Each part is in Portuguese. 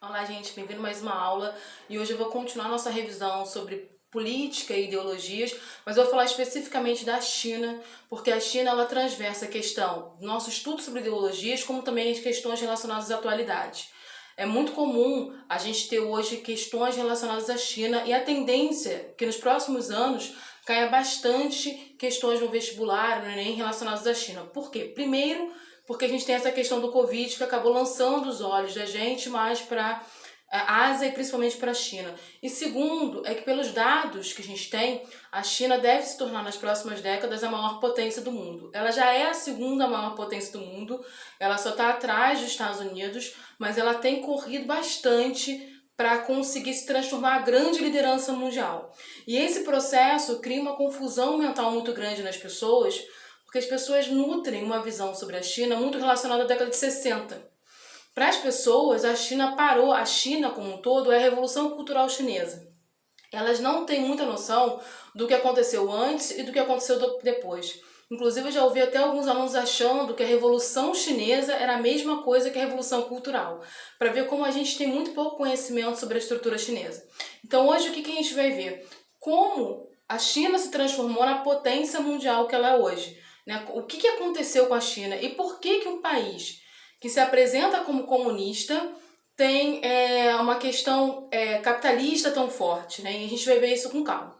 Olá, gente, bem-vindo a mais uma aula e hoje eu vou continuar nossa revisão sobre política e ideologias, mas eu vou falar especificamente da China, porque a China ela transversa a questão do nosso estudo sobre ideologias, como também as questões relacionadas à atualidade. É muito comum a gente ter hoje questões relacionadas à China e a tendência é que nos próximos anos caia bastante questões no vestibular, no Enem, relacionadas à China. Por quê? Primeiro, porque a gente tem essa questão do Covid que acabou lançando os olhos da gente mais para a Ásia e principalmente para a China. E segundo, é que pelos dados que a gente tem, a China deve se tornar nas próximas décadas a maior potência do mundo. Ela já é a segunda maior potência do mundo, ela só está atrás dos Estados Unidos, mas ela tem corrido bastante para conseguir se transformar a grande liderança mundial. E esse processo cria uma confusão mental muito grande nas pessoas, porque as pessoas nutrem uma visão sobre a China muito relacionada à década de 60. Para as pessoas, a China parou, a China como um todo é a Revolução Cultural Chinesa. Elas não têm muita noção do que aconteceu antes e do que aconteceu depois. Inclusive, eu já ouvi até alguns alunos achando que a Revolução Chinesa era a mesma coisa que a Revolução Cultural, para ver como a gente tem muito pouco conhecimento sobre a estrutura chinesa. Então, hoje, o que a gente vai ver? Como a China se transformou na potência mundial que ela é hoje. Né? O que aconteceu com a China e por que um país que se apresenta como comunista tem uma questão capitalista tão forte, né? E a gente vai ver isso com calma.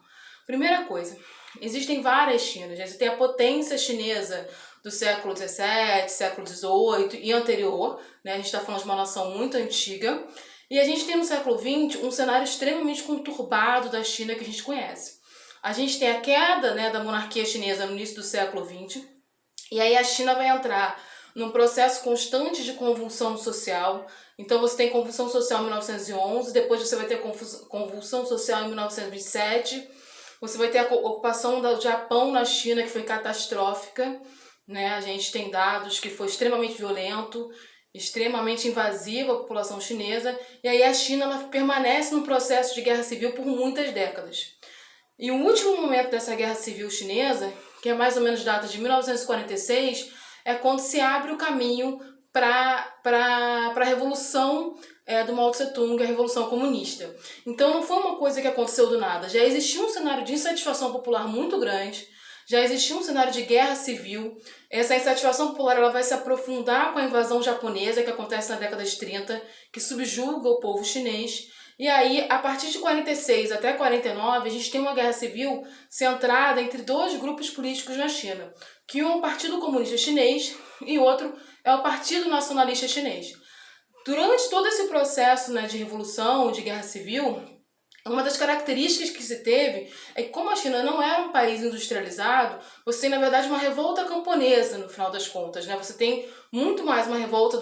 Primeira coisa, existem várias Chinas, né? Você tem a potência chinesa do século XVII, século XVIII e anterior, né? A gente está falando de uma nação muito antiga. E a gente tem no século XX um cenário extremamente conturbado da China que a gente conhece. A gente tem a queda, né, da monarquia chinesa no início do século XX, e aí a China vai entrar num processo constante de convulsão social. Então você tem convulsão social em 1911, depois você vai ter convulsão social em 1927, você vai ter a ocupação do Japão na China, que foi catastrófica, né? A gente tem dados que foi extremamente violento, extremamente invasivo à população chinesa, e aí a China ela permanece num processo de guerra civil por muitas décadas. E o último momento dessa guerra civil chinesa, que é mais ou menos data de 1946, é quando se abre o caminho para a revolução do Mao Tse-tung, a revolução comunista. Então não foi uma coisa que aconteceu do nada, já existia um cenário de insatisfação popular muito grande, já existia um cenário de guerra civil. Essa insatisfação popular ela vai se aprofundar com a invasão japonesa, que acontece na década de 30, que subjuga o povo chinês. E aí, a partir de 46 até 49, a gente tem uma guerra civil centrada entre dois grupos políticos na China, que um é o Partido Comunista Chinês e outro é o Partido Nacionalista Chinês. Durante todo esse processo, né, de revolução, de guerra civil, uma das características que se teve é que, como a China não era um país industrializado, você tem, na verdade, uma revolta camponesa, no final das contas, né? Você tem muito mais uma revolta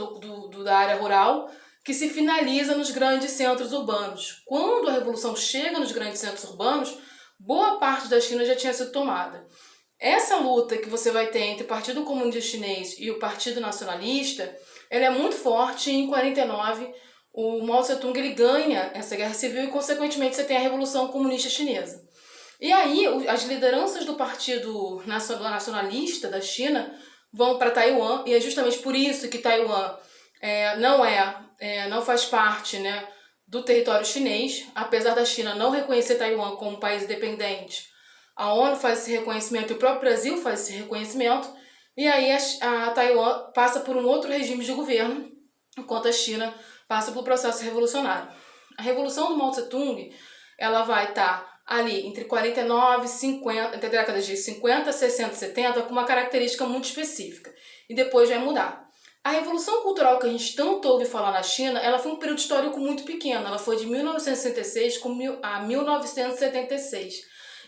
da área rural que se finaliza nos grandes centros urbanos. Quando a revolução chega nos grandes centros urbanos, boa parte da China já tinha sido tomada. Essa luta que você vai ter entre o Partido Comunista Chinês e o Partido Nacionalista, ela é muito forte e em 49 o Mao Tse-tung ele ganha essa guerra civil e, consequentemente, você tem a Revolução Comunista Chinesa. E aí, as lideranças do Partido Nacionalista da China vão para Taiwan, e é justamente por isso que Taiwan não faz parte, né, do território chinês, apesar da China não reconhecer Taiwan como um país independente. A ONU faz esse reconhecimento e o próprio Brasil faz esse reconhecimento, e aí a Taiwan passa por um outro regime de governo, enquanto a China passa pelo processo revolucionário. A revolução do Mao Tse-tung ela vai estar ali entre 49 e 50, entre décadas de 50, 60 e 70, com uma característica muito específica, e depois vai mudar. A Revolução Cultural que a gente tanto ouve falar na China, ela foi um período histórico muito pequeno, ela foi de 1966 a 1976.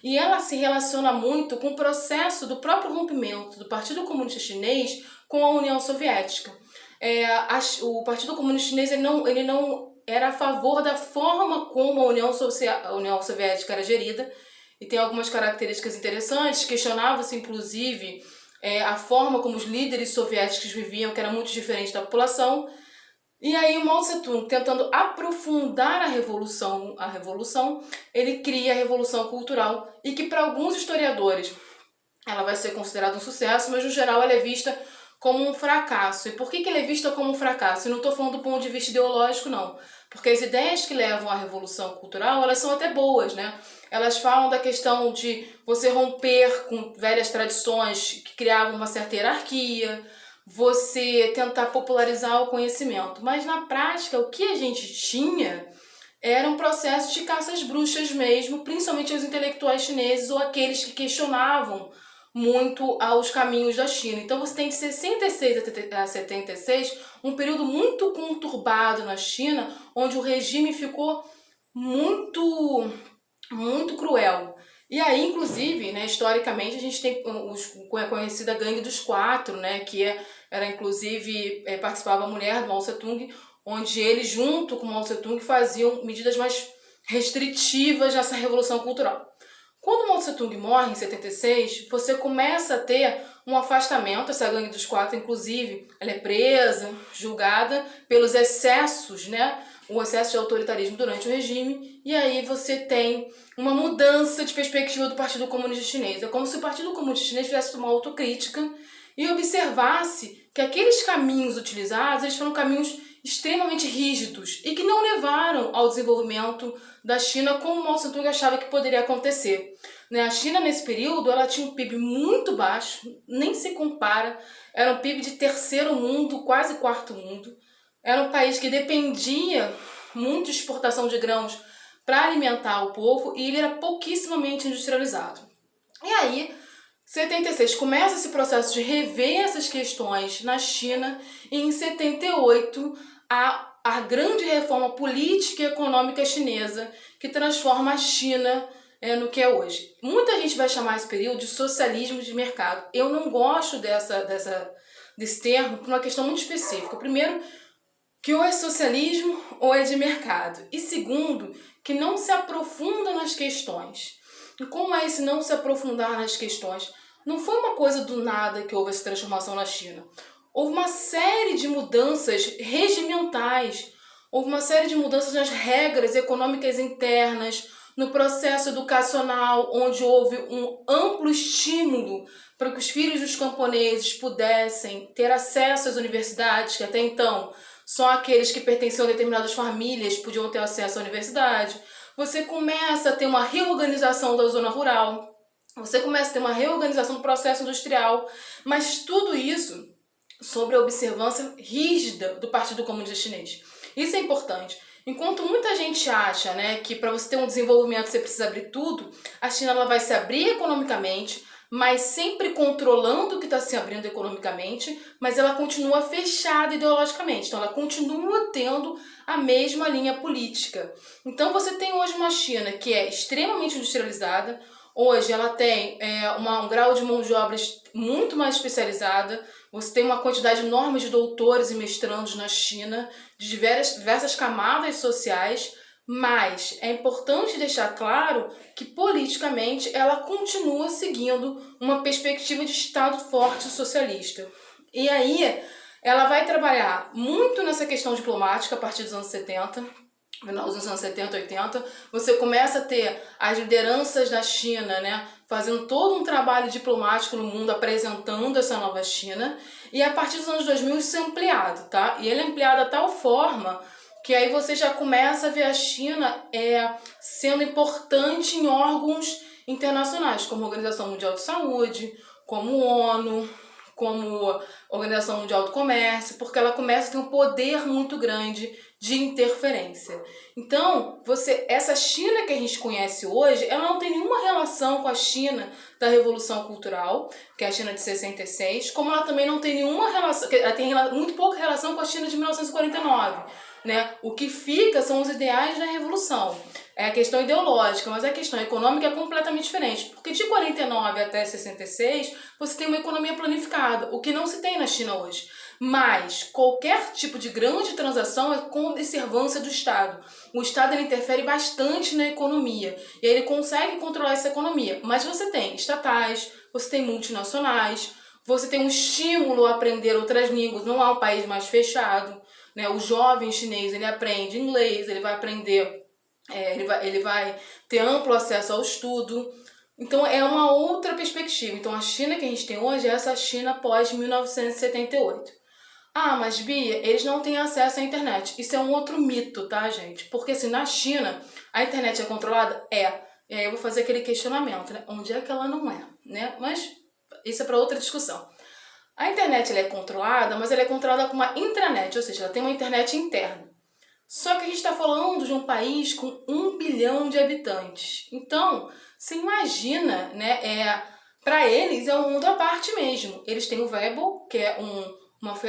E ela se relaciona muito com o processo do próprio rompimento do Partido Comunista Chinês com a União Soviética. O Partido Comunista Chinês ele não era a favor da forma como a União Soviética era gerida, e tem algumas características interessantes, questionava-se inclusive a forma como os líderes soviéticos viviam, que era muito diferente da população. E aí o Mao Tse-tung, tentando aprofundar a revolução, ele cria a Revolução Cultural, e que para alguns historiadores ela vai ser considerada um sucesso, mas no geral ela é vista como um fracasso. E por que ela é vista como um fracasso? Eu não estou falando do ponto de vista ideológico, não. Porque as ideias que levam à revolução cultural, elas são até boas, né? Elas falam da questão de você romper com velhas tradições que criavam uma certa hierarquia, você tentar popularizar o conhecimento. Mas na prática, o que a gente tinha era um processo de caça às bruxas mesmo, principalmente os intelectuais chineses ou aqueles que questionavam muito aos caminhos da China. Então você tem de 66 a 76 um período muito conturbado na China, onde o regime ficou muito cruel. E aí, inclusive, né, historicamente, a gente tem a conhecida Gangue dos Quatro, né, era inclusive, participava a mulher do Mao Tse-tung, onde ele, junto com o Mao Tse-tung, faziam medidas mais restritivas nessa revolução cultural. Quando o Mao Tse-tung morre em 76, você começa a ter um afastamento, essa Gangue dos Quatro, inclusive, ela é presa, julgada pelos excessos, né, o excesso de autoritarismo durante o regime, e aí você tem uma mudança de perspectiva do Partido Comunista Chinês. É como se o Partido Comunista Chinês fizesse uma autocrítica e observasse que aqueles caminhos utilizados, eles foram caminhos extremamente rígidos e que não levaram ao desenvolvimento da China como o Mao Tse-tung achava que poderia acontecer. A China, nesse período, ela tinha um PIB muito baixo, nem se compara, era um PIB de terceiro mundo, quase quarto mundo. Era um país que dependia muito de exportação de grãos para alimentar o povo e ele era pouquíssimamente industrializado. E aí, 76 começa esse processo de rever essas questões na China e em 78 a grande reforma política e econômica chinesa que transforma a China no que é hoje. Muita gente vai chamar esse período de socialismo de mercado. Eu não gosto desse termo por uma questão muito específica. Primeiro, que ou é socialismo ou é de mercado. E segundo, que não se aprofunda nas questões. E como é esse não se aprofundar nas questões? Não foi uma coisa do nada que houve essa transformação na China. Houve uma série de mudanças regimentais, houve uma série de mudanças nas regras econômicas internas, no processo educacional, onde houve um amplo estímulo para que os filhos dos camponeses pudessem ter acesso às universidades, que até então só aqueles que pertenciam a determinadas famílias podiam ter acesso à universidade. Você começa a ter uma reorganização da zona rural, você começa a ter uma reorganização do processo industrial, mas tudo isso sobre a observância rígida do Partido Comunista Chinês. Isso é importante. Enquanto muita gente acha, né, que para você ter um desenvolvimento você precisa abrir tudo, a China ela vai se abrir economicamente, mas sempre controlando o que está se abrindo economicamente, mas ela continua fechada ideologicamente. Então, ela continua tendo a mesma linha política. Então, você tem hoje uma China que é extremamente industrializada. Hoje, ela tem um grau de mão de obra muito mais especializada. Você tem uma quantidade enorme de doutores e mestrandos na China, de diversas camadas sociais, mas é importante deixar claro que politicamente ela continua seguindo uma perspectiva de Estado forte socialista. E aí ela vai trabalhar muito nessa questão diplomática a partir dos anos 70, final dos anos 70, 80, você começa a ter as lideranças da China, né, fazendo todo um trabalho diplomático no mundo, apresentando essa nova China, e a partir dos anos 2000 isso é ampliado, tá? E ele é ampliado de tal forma que aí você já começa a ver a China sendo importante em órgãos internacionais, como a Organização Mundial de Saúde, como a ONU, como a Organização Mundial do Comércio, porque ela começa a ter um poder muito grande de interferência. Então, essa China que a gente conhece hoje, ela não tem nenhuma relação com a China da Revolução Cultural, que é a China de 66, como ela também não tem nenhuma relação, ela tem muito pouca relação com a China de 1949. Né? O que fica são os ideais da Revolução. É a questão ideológica, mas a questão econômica é completamente diferente. Porque de 49 até 66, você tem uma economia planificada, o que não se tem na China hoje. Mas qualquer tipo de grande transação é com observância do Estado. O Estado ele interfere bastante na economia e ele consegue controlar essa economia. Mas você tem estatais, você tem multinacionais, você tem um estímulo a aprender outras línguas, não há um país mais fechado. Né? O jovem chinês ele aprende inglês, ele vai aprender, ele vai ter amplo acesso ao estudo. Então é uma outra perspectiva. Então a China que a gente tem hoje é essa China pós 1978. Ah, mas Bia, eles não têm acesso à internet. Isso é um outro mito, tá, gente? Porque assim, na China, a internet é controlada? É. E aí eu vou fazer aquele questionamento, né? Onde é que ela não é, né? Mas isso é para outra discussão. A internet ela é controlada, mas ela é controlada com uma intranet, ou seja, ela tem uma internet interna. Só que a gente está falando de um país com 1 bilhão de habitantes. Então, você imagina, né? Para eles é um mundo à parte mesmo. Eles têm o Weibo, que é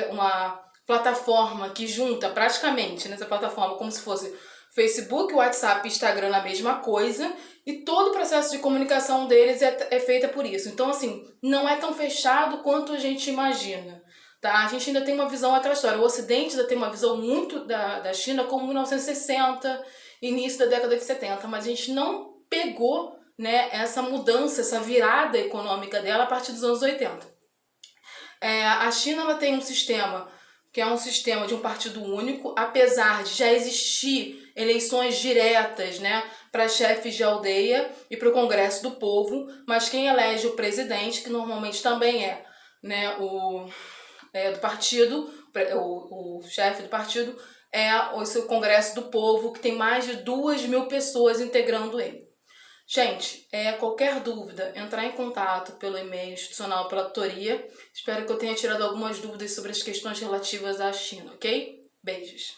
uma plataforma que junta praticamente nessa plataforma como se fosse Facebook, WhatsApp e Instagram na mesma coisa. E todo o processo de comunicação deles é feita por isso. Então, assim, não é tão fechado quanto a gente imagina. Tá? A gente ainda tem uma visão, aquela história, o Ocidente ainda tem uma visão muito da China como 1960, início da década de 70, mas a gente não pegou, né, essa mudança, essa virada econômica dela a partir dos anos 80. A China ela tem um sistema que é um sistema de um partido único, apesar de já existir eleições diretas, né, para chefes de aldeia e para o Congresso do Povo, mas quem elege o presidente, que normalmente também é, né, do partido, o chefe do partido, é o seu Congresso do Povo, que tem mais de 2.000 pessoas integrando ele. Gente, qualquer dúvida, entrar em contato pelo e-mail institucional, pela tutoria. Espero que eu tenha tirado algumas dúvidas sobre as questões relativas à China, ok? Beijos!